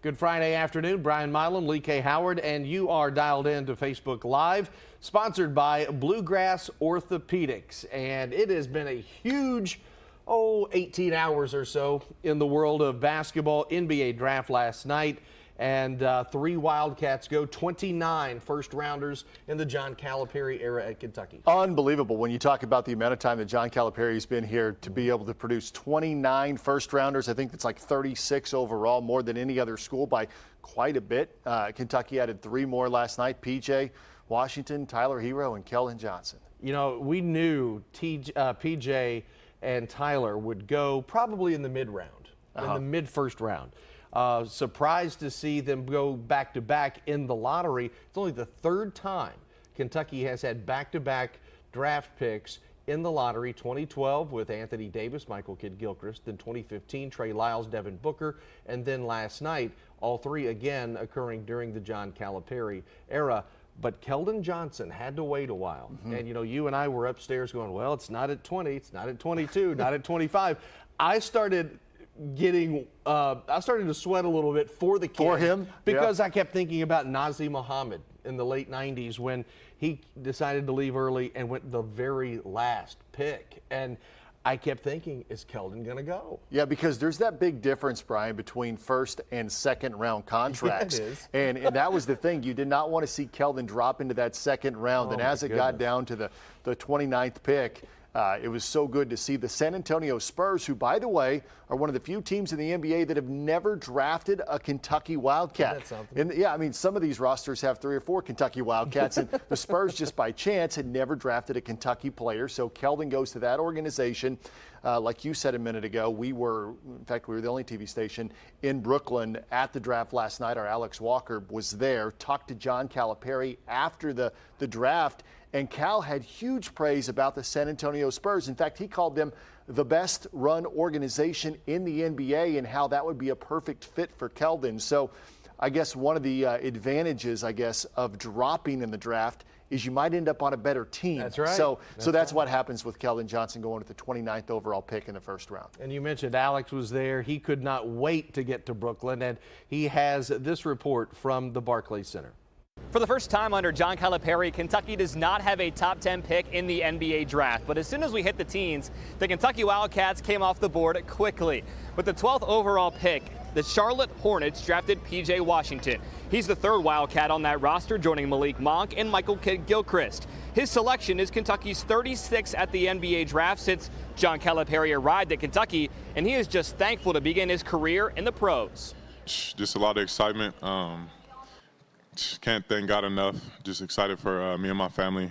Good Friday afternoon. Brian Milam, Lee K. Howard, and you are dialed in to Facebook Live, sponsored by Bluegrass Orthopedics. And it has been a huge, 18 hours or so in the world of basketball. NBA draft last night, and 3 Wildcats go, 29 first-rounders in the John Calipari era at Kentucky. Unbelievable when you talk about the amount of time that John Calipari's been here to be able to produce 29 first-rounders. I think that's like 36 overall, more than any other school by quite a bit. Kentucky added 3 more last night: PJ Washington, Tyler Hero, and Keldon Johnson. You know, we knew PJ and Tyler would go probably in the mid-round, in the mid-first round. Surprised to see them go back-to-back in the lottery. It's only the 3rd time Kentucky has had back-to-back draft picks in the lottery. 2012 with Anthony Davis, Michael Kidd-Gilchrist, then 2015 Trey Lyles, Devin Booker, and then last night, all 3 again occurring during the John Calipari era. But Keldon Johnson had to wait a while. And, you know, you and I were upstairs going, well, it's not at 20, it's not at 22, not at 25. I started to sweat a little bit for the kid. For him? Because I kept thinking about Nazir Muhammad in the late 90s when he decided to leave early and went the very last pick. And I kept thinking, is Keldon going to go? Yeah, because there's that big difference, Brian, between first and second round contracts. Yeah, it is. and that was the thing. You did not want to see Keldon drop into that second round. And as it got down to the 29th pick, it was so good to see the San Antonio Spurs, who, by the way, are one of the few teams in the NBA that have never drafted a Kentucky Wildcat. And yeah, I mean, some of these rosters have 3 or 4 Kentucky Wildcats, and the Spurs, just by chance, had never drafted a Kentucky player. So Keldon goes to that organization. Like you said a minute ago, we were the only TV station in Brooklyn at the draft last night. Our Alex Walker was there, talked to John Calipari after the draft, and Cal had huge praise about the San Antonio Spurs. In fact, he called them the best run organization in the NBA and how that would be a perfect fit for Keldon. So I guess one of the advantages, of dropping in the draft is you might end up on a better team. That's right. So that's what happens with Keldon Johnson going with the 29th overall pick in the first round. And you mentioned Alex was there. He could not wait to get to Brooklyn, and he has this report from the Barclays Center. For the first time under John Calipari, Kentucky does not have a top 10 pick in the NBA draft. But as soon as we hit the teens, the Kentucky Wildcats came off the board quickly. With the 12th overall pick, the Charlotte Hornets drafted PJ Washington. He's the 3rd Wildcat on that roster, joining Malik Monk and Michael Kidd-Gilchrist. His selection is Kentucky's 36th at the NBA draft since John Calipari arrived at Kentucky, and he is just thankful to begin his career in the pros. Just a lot of excitement. Just can't thank God enough. Just excited for me and my family.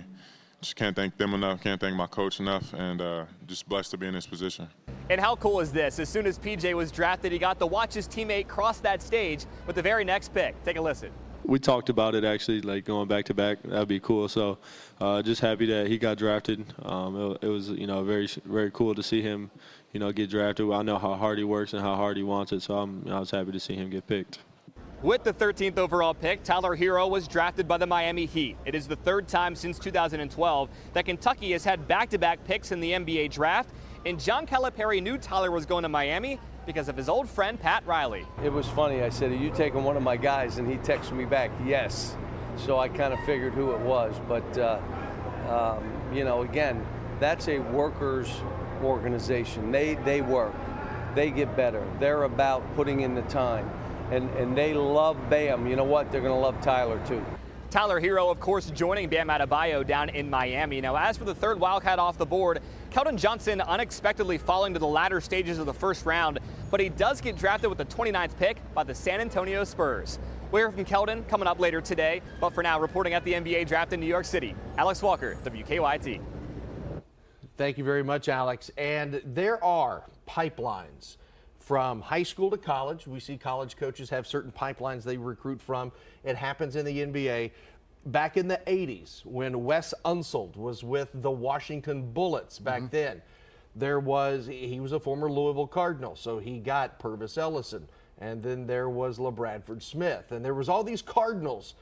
Just can't thank them enough, can't thank my coach enough, and just blessed to be in this position. And how cool is this? As soon as PJ was drafted, he got to watch his teammate cross that stage with the very next pick. Take a listen. We talked about it actually, like going back to back. That'd be cool. So just happy that he got drafted. It was, very, very cool to see him, get drafted. I know how hard he works and how hard he wants it. So I was happy to see him get picked. With the 13th overall pick, Tyler Hero was drafted by the Miami Heat. It is the 3rd time since 2012 that Kentucky has had back-to-back picks in the NBA draft, and John Calipari knew Tyler was going to Miami because of his old friend Pat Riley. It was funny. I said, "Are you taking one of my guys?" And he texted me back, "Yes." So I kind of figured who it was. But, again, that's a workers' organization. They work. They get better. They're about putting in the time. And they love Bam. You know what? They're going to love Tyler, too. Tyler Hero, of course, joining Bam Adebayo down in Miami. Now, as for the 3rd Wildcat off the board, Keldon Johnson unexpectedly falling to the latter stages of the first round, but he does get drafted with the 29th pick by the San Antonio Spurs. We'll hear from Keldon coming up later today, but for now, reporting at the NBA draft in New York City, Alex Walker, WKYT. Thank you very much, Alex. And there are pipelines from high school to college. We see college coaches have certain pipelines they recruit from. It happens in the NBA. Back in the 80s, when Wes Unseld was with the Washington Bullets back then, he was a former Louisville Cardinal, so he got Purvis Ellison. And then there was LaBradford Smith. And there was all these Cardinals.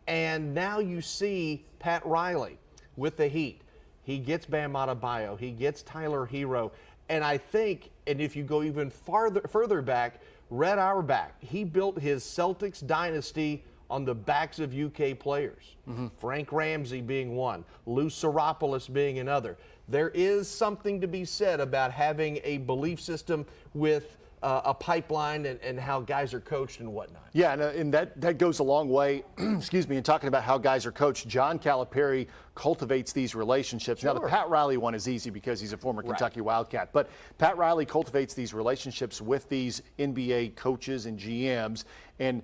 And now you see Pat Riley with the Heat. He gets Bam Adebayo. He gets Tyler Hero. And I think, and if you go even further back, Red Auerbach, he built his Celtics dynasty on the backs of UK players. Frank Ramsey being one, Lou Saropoulos being another. There is something to be said about having a belief system with a pipeline and how guys are coached and whatnot. Yeah, and that goes a long way, excuse me, in talking about how guys are coached. John Calipari cultivates these relationships. Sure. Now, the Pat Riley one is easy because he's a former Kentucky Wildcat, but Pat Riley cultivates these relationships with these NBA coaches and GMs, and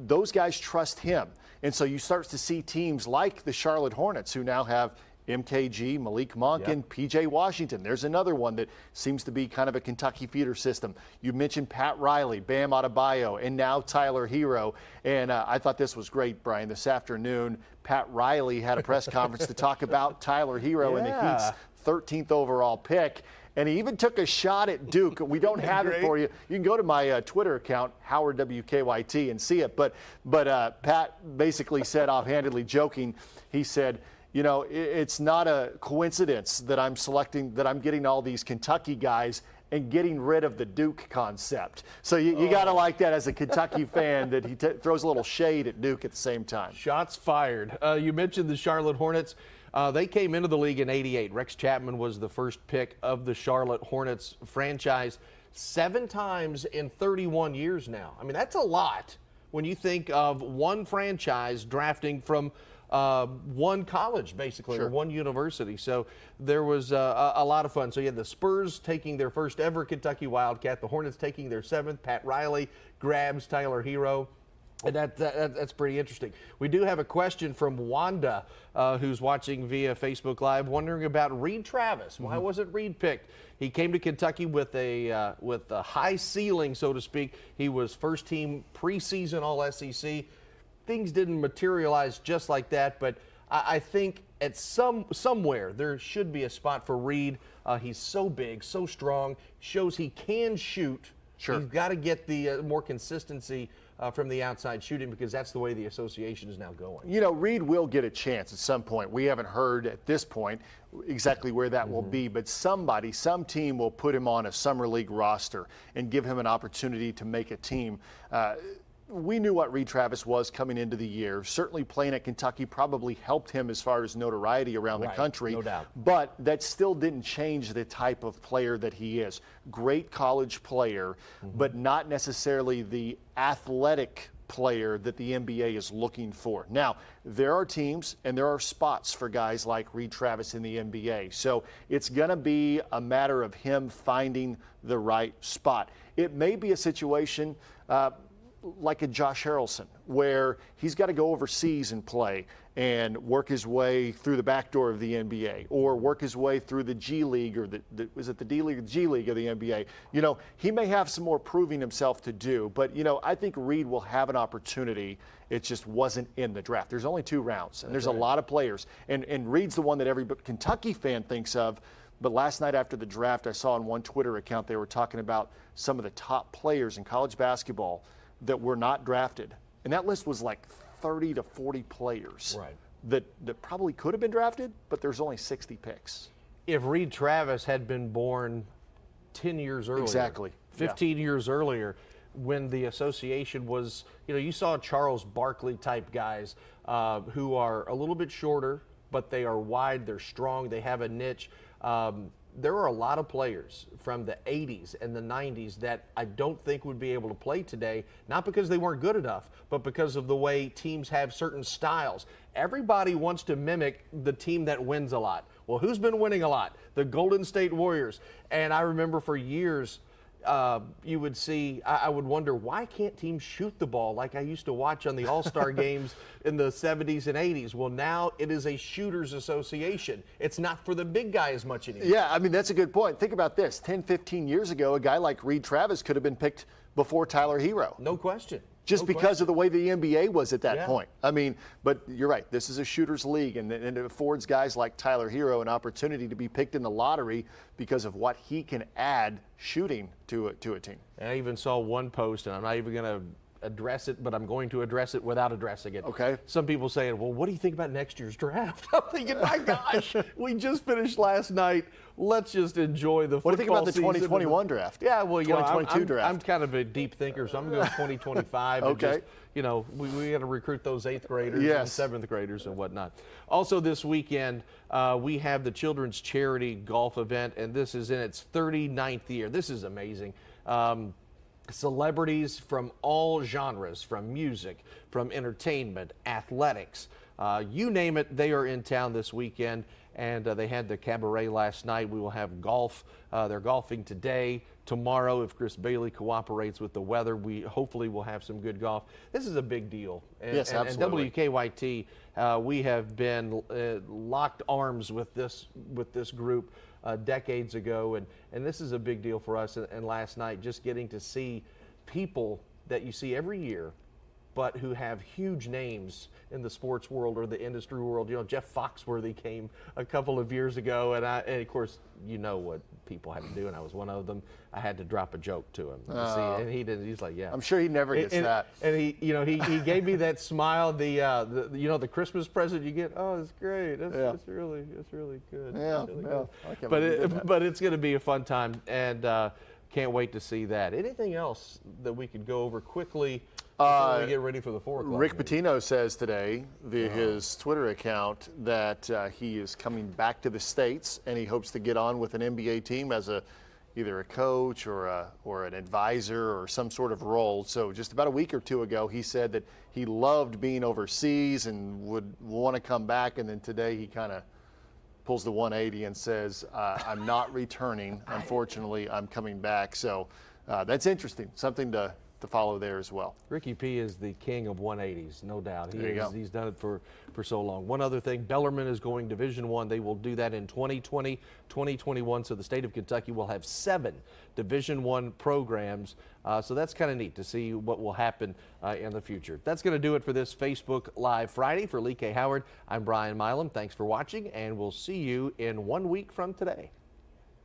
those guys trust him. And so you start to see teams like the Charlotte Hornets, who now have MKG, Malik Monk, and PJ Washington. There's another one that seems to be kind of a Kentucky feeder system. You mentioned Pat Riley, Bam Adebayo, and now Tyler Hero. And I thought this was great, Brian. This afternoon, Pat Riley had a press conference to talk about Tyler Hero and the Heat's 13th overall pick. And he even took a shot at Duke. We don't have it for you. You can go to my Twitter account, Howard WKYT, and see it. But Pat basically said, offhandedly joking, he said, you know, it's not a coincidence that I'm getting all these Kentucky guys and getting rid of the Duke concept. So you got to like that as a Kentucky fan, that he throws a little shade at Duke at the same time. Shots fired. You mentioned the Charlotte Hornets. They came into the league in '88. Rex Chapman was the first pick of the Charlotte Hornets franchise 7 times in 31 years now. I mean, that's a lot when you think of one franchise drafting from one college, basically, or one university. So there was a lot of fun. So you had the Spurs taking their first ever Kentucky Wildcat, the Hornets taking their 7th. Pat Riley grabs Tyler Hero. And that's pretty interesting. We do have a question from Wanda, who's watching via Facebook Live, wondering about Reed Travis. Why wasn't Reed picked? He came to Kentucky with a high ceiling, so to speak. He was first team preseason All-SEC. Things didn't materialize just like that, but I think at somewhere there should be a spot for Reed. He's so big, so strong, shows he can shoot. Sure. He's got to get the more consistency from the outside shooting, because that's the way the association is now going. You know, Reed will get a chance at some point. We haven't heard at this point exactly where that will be, but some team will put him on a summer league roster and give him an opportunity to make a team. We knew what Reed Travis was coming into the year. Certainly playing at Kentucky probably helped him as far as notoriety around the country. No doubt. But that still didn't change the type of player that he is. Great college player, but not necessarily the athletic player that the NBA is looking for. Now, there are teams and there are spots for guys like Reed Travis in the NBA. So it's going to be a matter of him finding the right spot. It may be a situation like a Josh Harrelson, where he's got to go overseas and play and work his way through the back door of the NBA, or work his way through the G League, or was it the D League or G League of the NBA? You know, he may have some more proving himself to do, but, you know, I think Reed will have an opportunity. It just wasn't in the draft. There's only 2 rounds, and there's a lot of players. And Reed's the one that every Kentucky fan thinks of. But last night after the draft, I saw on one Twitter account they were talking about some of the top players in college basketball that were not drafted. And that list was like 30 to 40 players that probably could have been drafted, but there's only 60 picks. If Reed Travis had been born 10 years earlier, 15 years earlier, when the association was, you know, you saw Charles Barkley type guys who are a little bit shorter, but they are wide, they're strong, they have a niche. There are a lot of players from the 80s and the 90s that I don't think would be able to play today, not because they weren't good enough, but because of the way teams have certain styles. Everybody wants to mimic the team that wins a lot. Well, who's been winning a lot? The Golden State Warriors. And I remember for years, you would see, I would wonder, why can't teams shoot the ball like I used to watch on the All-Star games in the 70s and 80s? Well, now it is a shooters association. It's not for the big guy as much anymore. Yeah, I mean, that's a good point. Think about this. 10, 15 years ago, a guy like Reed Travis could have been picked before Tyler Hero. No question. Just because of the way the NBA was at that point. I mean, but you're right. This is a shooter's league, and it affords guys like Tyler Hero an opportunity to be picked in the lottery because of what he can add shooting to a team. And I even saw one post, and I'm not even going to address it, but I'm going to address it without addressing it. Okay. Some people saying, well, what do you think about next year's draft? I'm thinking, my gosh, we just finished last night. Let's just enjoy the football What do you think about the season. 2021 draft? Yeah, well, 2022 draft. I'm kind of a deep thinker, so I'm going to go 2025. Okay. And just, we got to recruit those 8th graders Yes. and 7th graders and whatnot. Also this weekend, we have the Children's Charity Golf event, and this is in its 39th year. This is amazing. Celebrities from all genres, from music, from entertainment, athletics, you name it, they are in town this weekend. And they had the cabaret last night. We will have golf. They're golfing today, tomorrow. If Chris Bailey cooperates with the weather, we hopefully will have some good golf. This is a big deal. And, yes, absolutely. And WKYT, we have been locked arms with this group decades ago, and this is a big deal for us. And last night, just getting to see people that you see every year, but who have huge names in the sports world or the industry world. Jeff Foxworthy came a couple of years ago, and of course, you know what people have to do, and I was one of them. I had to drop a joke to him, and he didn't. He's like, yeah. I'm sure he never gets that. And he gave me that smile. The Christmas present you get. Oh, it's great. It's really good. Yeah, really good. But it's going to be a fun time, and can't wait to see that. Anything else that we could go over quickly? Before we get ready for the 4 o'clock. Rick Pitino says today via his Twitter account that he is coming back to the States and he hopes to get on with an NBA team as either a coach or an advisor or some sort of role. So just about a week or two ago, he said that he loved being overseas and would want to come back. And then today he kind of pulls the 180 and says, I'm not returning. Unfortunately, I'm coming back. So that's interesting. Something to follow there as well. Ricky P is the king of 180s, no doubt. He's done it for so long. One other thing, Bellarmine is going Division I. They will do that in 2020, 2021. So the state of Kentucky will have 7 Division I programs. So that's kind of neat to see what will happen in the future. That's going to do it for this Facebook Live Friday. For Lee K. Howard, I'm Brian Milam. Thanks for watching, and we'll see you in 1 week from today.